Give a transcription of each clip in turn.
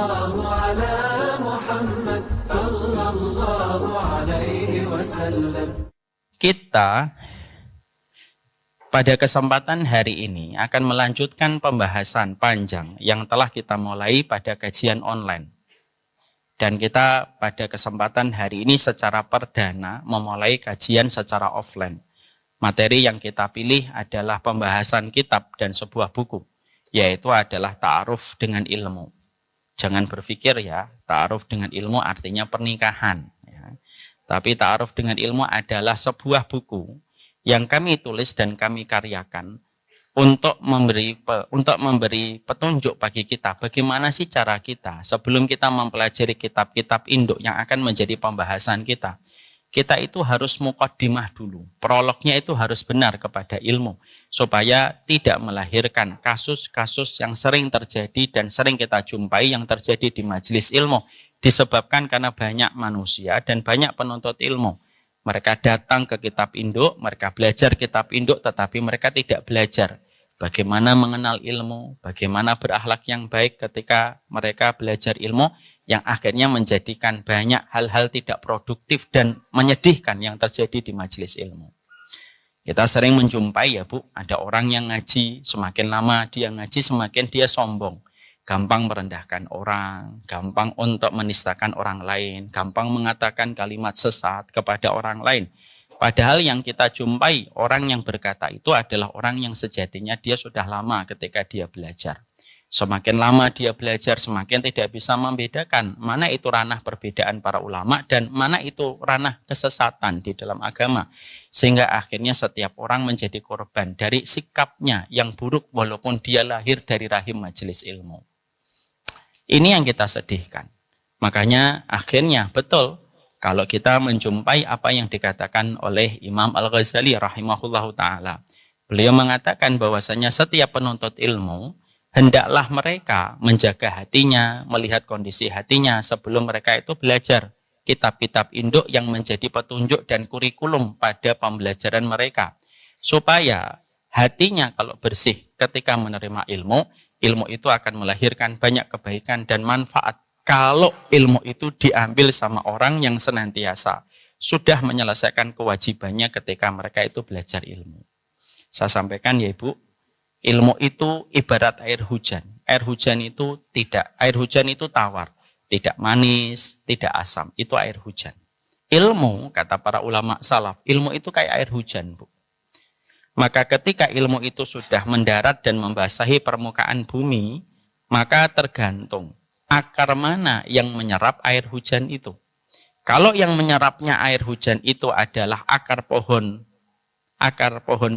الله على محمد صلى الله عليه وسلم. Kita pada kesempatan hari ini akan melanjutkan pembahasan panjang yang telah kita mulai pada kajian online. Dan kita pada kesempatan hari ini secara perdana memulai kajian secara offline. Materi yang kita pilih adalah pembahasan kitab dan sebuah buku, yaitu adalah ta'aruf dengan ilmu. Jangan berpikir ya, ta'aruf dengan ilmu artinya pernikahan. Ya. Tapi ta'aruf dengan ilmu adalah sebuah buku yang kami tulis dan kami karyakan untuk memberi petunjuk bagi kita bagaimana sih cara kita sebelum kita mempelajari kitab-kitab induk yang akan menjadi pembahasan kita. Kita itu harus muqaddimah dulu. Prolognya itu harus benar kepada ilmu supaya tidak melahirkan kasus-kasus yang sering terjadi dan sering kita jumpai yang terjadi di majelis ilmu disebabkan karena banyak manusia dan banyak penuntut ilmu. Mereka datang ke kitab induk, mereka belajar kitab induk tetapi mereka tidak belajar bagaimana mengenal ilmu, bagaimana berakhlak yang baik ketika mereka belajar ilmu, yang akhirnya menjadikan banyak hal-hal tidak produktif dan menyedihkan yang terjadi di majelis ilmu. Kita sering menjumpai ya Bu, ada orang yang ngaji, semakin lama dia ngaji semakin dia sombong. Gampang merendahkan orang, gampang untuk menistakan orang lain, gampang mengatakan kalimat sesat kepada orang lain. Padahal yang kita jumpai orang yang berkata itu adalah orang yang sejatinya dia sudah lama ketika dia belajar. Semakin lama dia belajar, semakin tidak bisa membedakan mana itu ranah perbedaan para ulama dan mana itu ranah kesesatan di dalam agama. Sehingga akhirnya setiap orang menjadi korban dari sikapnya yang buruk walaupun dia lahir dari rahim majelis ilmu. Ini yang kita sedihkan. Makanya akhirnya betul kalau kita menjumpai apa yang dikatakan oleh Imam Al-Ghazali rahimahullahu ta'ala. Beliau mengatakan bahwasanya setiap penuntut ilmu hendaklah mereka menjaga hatinya, melihat kondisi hatinya sebelum mereka itu belajar kitab-kitab induk yang menjadi petunjuk dan kurikulum pada pembelajaran mereka. Supaya hatinya kalau bersih ketika menerima ilmu, ilmu itu akan melahirkan banyak kebaikan dan manfaat. Kalau ilmu itu diambil sama orang yang senantiasa sudah menyelesaikan kewajibannya ketika mereka itu belajar ilmu. Saya sampaikan ya Ibu, ilmu itu ibarat air hujan. Air hujan itu tawar, tidak manis, tidak asam. Itu air hujan. Ilmu, kata para ulama salaf, ilmu itu kayak air hujan, Bu. Maka ketika ilmu itu sudah mendarat dan membasahi permukaan bumi, maka tergantung akar mana yang menyerap air hujan itu. Kalau yang menyerapnya air hujan itu adalah akar pohon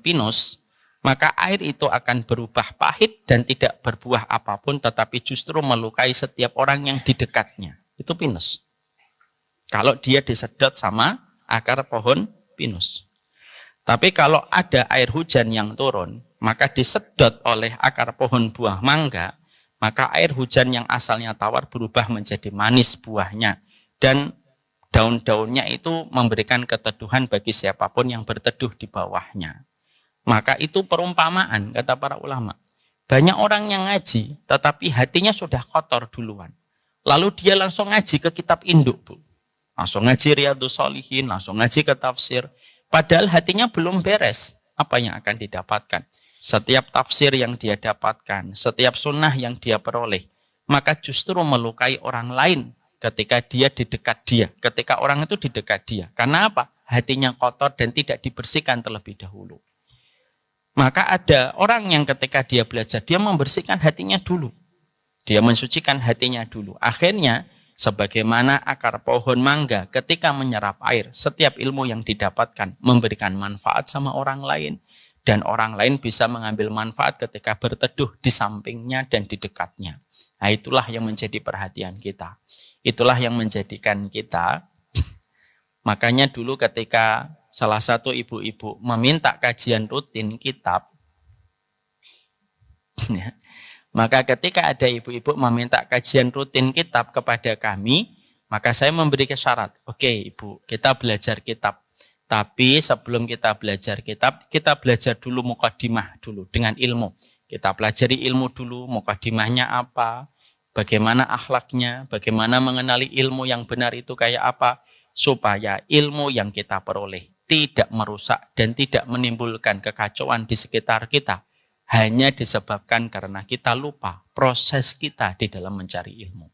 pinus, maka air itu akan berubah pahit dan tidak berbuah apapun, tetapi justru melukai setiap orang yang di dekatnya. Itu pinus. Kalau dia disedot sama akar pohon pinus. Tapi kalau ada air hujan yang turun, maka disedot oleh akar pohon buah mangga, maka air hujan yang asalnya tawar berubah menjadi manis buahnya. Dan daun-daunnya itu memberikan keteduhan bagi siapapun yang berteduh di bawahnya. Maka itu perumpamaan, kata para ulama. Banyak orang yang ngaji, tetapi hatinya sudah kotor duluan. Lalu dia langsung ngaji ke kitab induk, Bu. Langsung ngaji Riyadhus Shalihin, langsung ngaji ke tafsir. Padahal hatinya belum beres. Apa yang akan didapatkan? Setiap tafsir yang dia dapatkan, setiap sunnah yang dia peroleh, maka justru melukai orang lain ketika dia di dekat dia. Ketika orang itu di dekat dia. Karena apa? Hatinya kotor dan tidak dibersihkan terlebih dahulu. Maka ada orang yang ketika dia belajar, dia membersihkan hatinya dulu. Dia mensucikan hatinya dulu. Akhirnya, sebagaimana akar pohon mangga ketika menyerap air, setiap ilmu yang didapatkan memberikan manfaat sama orang lain. Dan orang lain bisa mengambil manfaat ketika berteduh di sampingnya dan di dekatnya. Nah, itulah yang menjadi perhatian kita. Itulah yang menjadikan kita. Makanya dulu ketika salah satu ibu-ibu meminta kajian rutin kitab, maka ketika ada ibu-ibu meminta kajian rutin kitab kepada kami, maka saya memberi syarat. Oke, Ibu, kita belajar kitab. Tapi sebelum kita belajar kitab, kita belajar dulu muqaddimah dulu dengan ilmu. Kita pelajari ilmu dulu, muqaddimahnya apa, bagaimana akhlaknya, bagaimana mengenali ilmu yang benar itu kayak apa, supaya ilmu yang kita peroleh tidak merusak dan tidak menimbulkan kekacauan di sekitar kita, hanya disebabkan karena kita lupa proses kita di dalam mencari ilmu.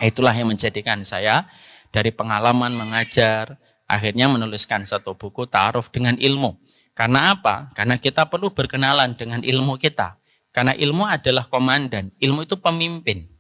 Itulah yang menjadikan saya dari pengalaman mengajar, akhirnya menuliskan satu buku Ta'aruf dengan Ilmu. Karena apa? Karena kita perlu berkenalan dengan ilmu kita. Karena ilmu adalah komandan, ilmu itu pemimpin.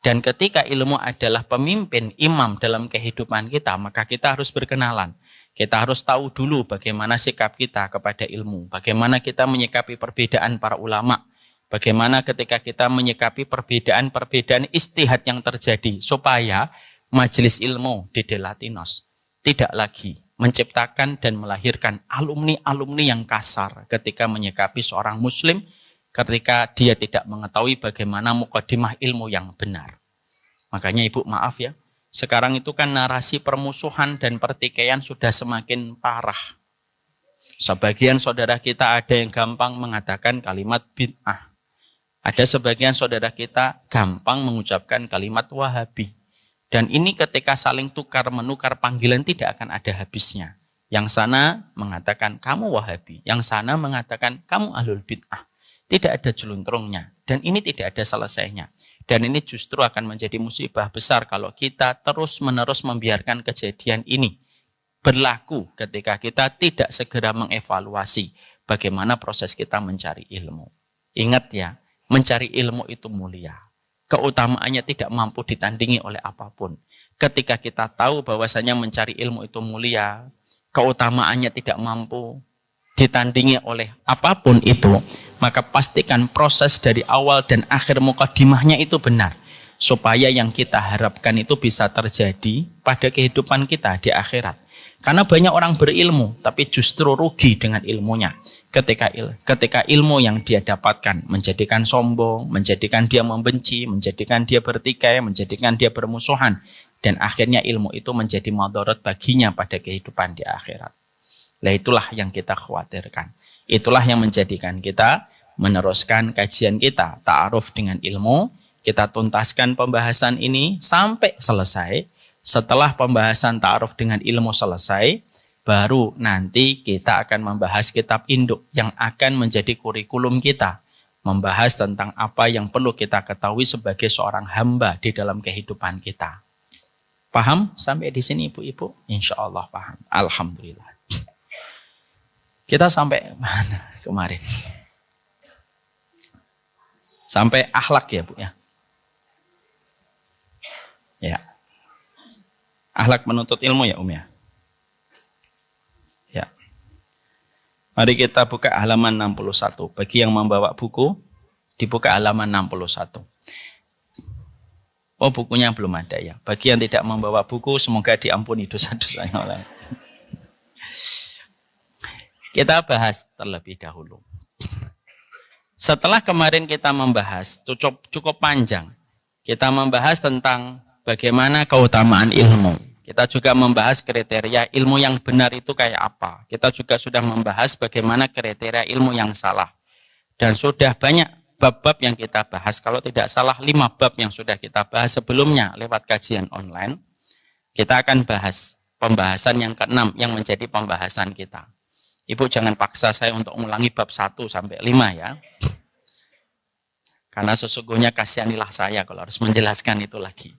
Dan ketika ilmu adalah pemimpin, imam dalam kehidupan kita, maka kita harus berkenalan. Kita harus tahu dulu bagaimana sikap kita kepada ilmu, bagaimana kita menyikapi perbedaan para ulama, bagaimana ketika kita menyikapi perbedaan-perbedaan ijtihad yang terjadi, supaya majelis ilmu di Delatinos tidak lagi menciptakan dan melahirkan alumni-alumni yang kasar ketika menyikapi seorang muslim, ketika dia tidak mengetahui bagaimana mukadimah ilmu yang benar. Makanya Ibu maaf ya, sekarang itu kan narasi permusuhan dan pertikaian sudah semakin parah. Sebagian saudara kita ada yang gampang mengatakan kalimat bid'ah. Ada sebagian saudara kita gampang mengucapkan kalimat wahabi. Dan ini ketika saling tukar-menukar panggilan tidak akan ada habisnya. Yang sana mengatakan kamu wahabi, yang sana mengatakan kamu ahlul bid'ah. Tidak ada jeluntrungnya. Dan ini tidak ada selesainya. Dan ini justru akan menjadi musibah besar kalau kita terus-menerus membiarkan kejadian ini berlaku ketika kita tidak segera mengevaluasi bagaimana proses kita mencari ilmu. Ingat ya, mencari ilmu itu mulia. Keutamaannya tidak mampu ditandingi oleh apapun. Ketika kita tahu bahwasanya mencari ilmu itu mulia, keutamaannya tidak mampu ditandingi oleh apapun itu, maka pastikan proses dari awal dan akhir mukadimahnya itu benar. Supaya yang kita harapkan itu bisa terjadi pada kehidupan kita di akhirat. Karena banyak orang berilmu, tapi justru rugi dengan ilmunya. Ketika ilmu yang dia dapatkan menjadikan sombong, menjadikan dia membenci, menjadikan dia bertikai, menjadikan dia bermusuhan. Dan akhirnya ilmu itu menjadi madarat baginya pada kehidupan di akhirat. Nah itulah yang kita khawatirkan. Itulah yang menjadikan kita meneruskan kajian kita, ta'aruf dengan ilmu. Kita tuntaskan pembahasan ini sampai selesai. Setelah pembahasan ta'aruf dengan ilmu selesai, baru nanti kita akan membahas kitab induk yang akan menjadi kurikulum kita. Membahas tentang apa yang perlu kita ketahui sebagai seorang hamba di dalam kehidupan kita. Paham sampai di sini ibu-ibu? Insya Allah paham. Alhamdulillah. Kita sampai mana kemarin? Sampai akhlak ya Bu ya? Ya. Akhlak menuntut ilmu ya ya? Ya. Mari kita buka halaman 61. Bagi yang membawa buku, dibuka halaman 61. Oh bukunya belum ada ya. Bagi yang tidak membawa buku, semoga diampuni dosa-dosanya oleh. Kita bahas terlebih dahulu. Setelah kemarin kita membahas, cukup panjang. Kita membahas tentang bagaimana keutamaan ilmu. Kita juga membahas kriteria ilmu yang benar itu kayak apa. Kita juga sudah membahas bagaimana kriteria ilmu yang salah. Dan sudah banyak bab-bab yang kita bahas. Kalau tidak salah 5 bab yang sudah kita bahas sebelumnya lewat kajian online. Kita akan bahas pembahasan yang ke-6 yang menjadi pembahasan kita. Ibu jangan paksa saya untuk mengulangi bab 1 sampai 5 ya. Karena sesungguhnya kasihanilah saya kalau harus menjelaskan itu lagi.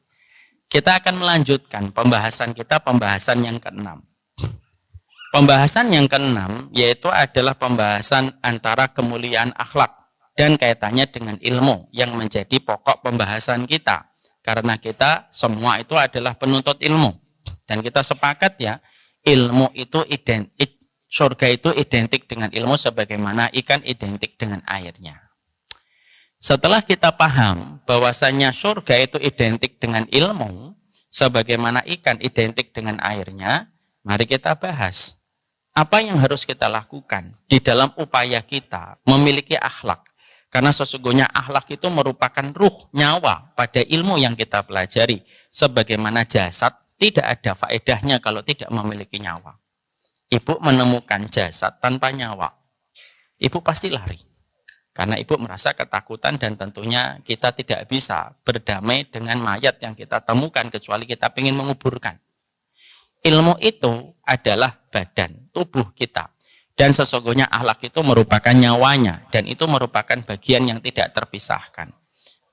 Kita akan melanjutkan pembahasan kita, pembahasan yang ke-6. Pembahasan yang ke-6 yaitu adalah pembahasan antara kemuliaan akhlak dan kaitannya dengan ilmu yang menjadi pokok pembahasan kita. Karena kita semua itu adalah penuntut ilmu. Dan kita sepakat ya, ilmu itu identik, surga itu identik dengan ilmu sebagaimana ikan identik dengan airnya. Setelah kita paham bahwasanya surga itu identik dengan ilmu, sebagaimana ikan identik dengan airnya, mari kita bahas apa yang harus kita lakukan di dalam upaya kita memiliki akhlak. Karena sesungguhnya akhlak itu merupakan ruh, nyawa pada ilmu yang kita pelajari. Sebagaimana jasad tidak ada faedahnya kalau tidak memiliki nyawa. Ibu menemukan jasad tanpa nyawa, ibu pasti lari. Karena ibu merasa ketakutan dan tentunya kita tidak bisa berdamai dengan mayat yang kita temukan kecuali kita ingin menguburkan. Ilmu itu adalah badan, tubuh kita. Dan sesungguhnya akhlak itu merupakan nyawanya dan itu merupakan bagian yang tidak terpisahkan.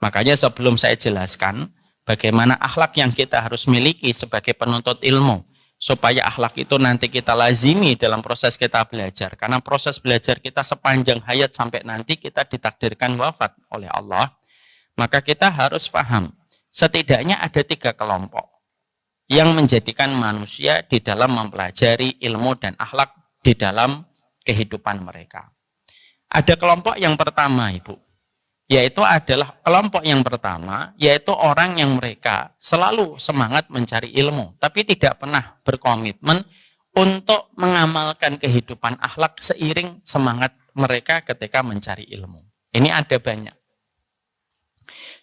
Makanya sebelum saya jelaskan bagaimana akhlak yang kita harus miliki sebagai penuntut ilmu, supaya akhlak itu nanti kita lazimi dalam proses kita belajar. Karena proses belajar kita sepanjang hayat sampai nanti kita ditakdirkan wafat oleh Allah. Maka kita harus paham, setidaknya ada 3 kelompok yang menjadikan manusia di dalam mempelajari ilmu dan akhlak di dalam kehidupan mereka. Ada kelompok yang pertama, Ibu. Yaitu adalah kelompok yang pertama, yaitu orang yang mereka selalu semangat mencari ilmu, tapi tidak pernah berkomitmen untuk mengamalkan kehidupan akhlak seiring semangat mereka ketika mencari ilmu. Ini ada banyak.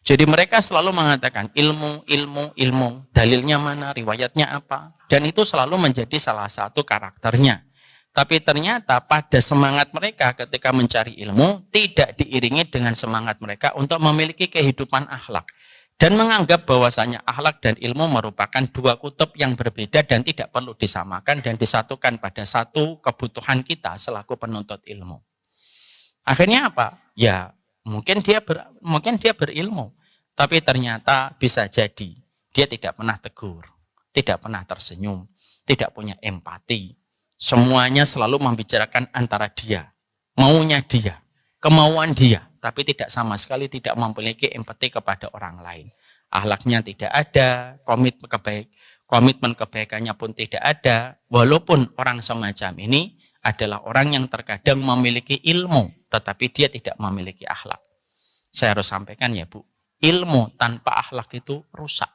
Jadi mereka selalu mengatakan ilmu, ilmu, ilmu, dalilnya mana, riwayatnya apa, dan itu selalu menjadi salah satu karakternya. Tapi ternyata pada semangat mereka ketika mencari ilmu tidak diiringi dengan semangat mereka untuk memiliki kehidupan akhlak. Dan menganggap bahwasanya akhlak dan ilmu merupakan 2 kutub yang berbeda dan tidak perlu disamakan dan disatukan pada satu kebutuhan kita selaku penuntut ilmu. Akhirnya apa? Ya mungkin dia berilmu, tapi ternyata bisa jadi dia tidak pernah tegur, tidak pernah tersenyum, tidak punya empati. Semuanya selalu membicarakan antara dia, maunya dia, kemauan dia, tapi tidak sama sekali tidak memiliki empati kepada orang lain. Akhlaknya tidak ada, komitmen kebaikannya pun tidak ada, walaupun orang semacam ini adalah orang yang terkadang memiliki ilmu, tetapi dia tidak memiliki akhlak. Saya harus sampaikan ya Bu, ilmu tanpa akhlak itu rusak.